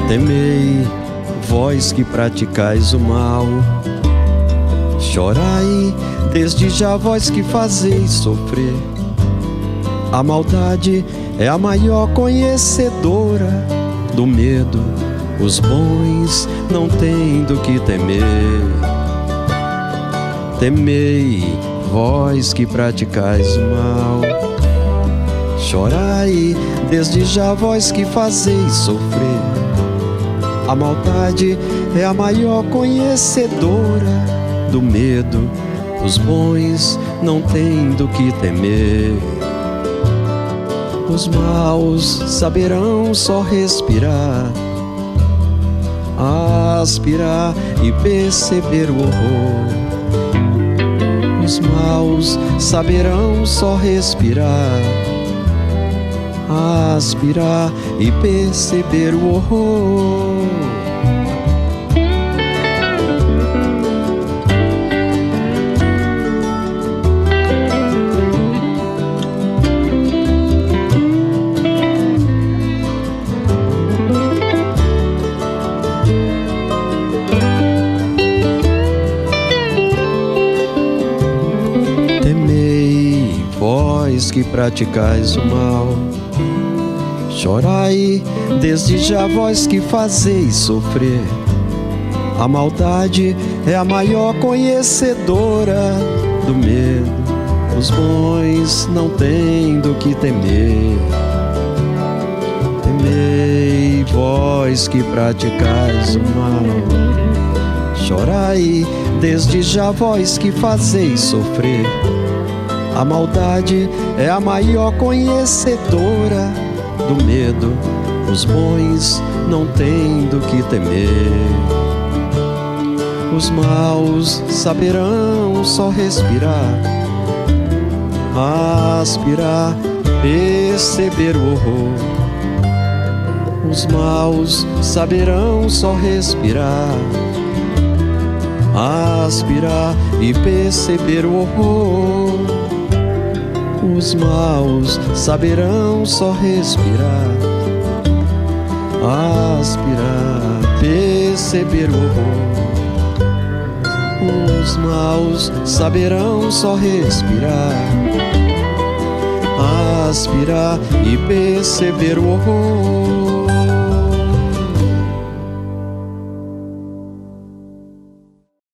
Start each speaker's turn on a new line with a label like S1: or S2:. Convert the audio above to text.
S1: Temei, vós que praticais o mal, chorai, desde já vós que fazeis sofrer. A maldade é a maior conhecedora do medo, os bons não têm do que temer. Temei, vós que praticais o mal, chorai, desde já vós que fazeis sofrer. A maldade é a maior conhecedora do medo, os bons não têm do que temer. Os maus saberão só respirar, aspirar e perceber o horror. Os maus saberão só respirar, aspirar e perceber o horror. Temei, vós que praticais o mal, chorai, desde já vós que fazeis sofrer. A maldade é a maior conhecedora do medo, os bons não têm do que temer. Temei, vós que praticais o mal, chorai, desde já vós que fazeis sofrer. A maldade é a maior conhecedora do medo, os bons não têm do que temer. Os maus saberão só respirar, aspirar, perceber o horror. Os maus saberão só respirar, aspirar e perceber o horror. Os maus saberão só respirar, aspirar, perceber o horror. Os maus saberão só respirar, aspirar e perceber o horror.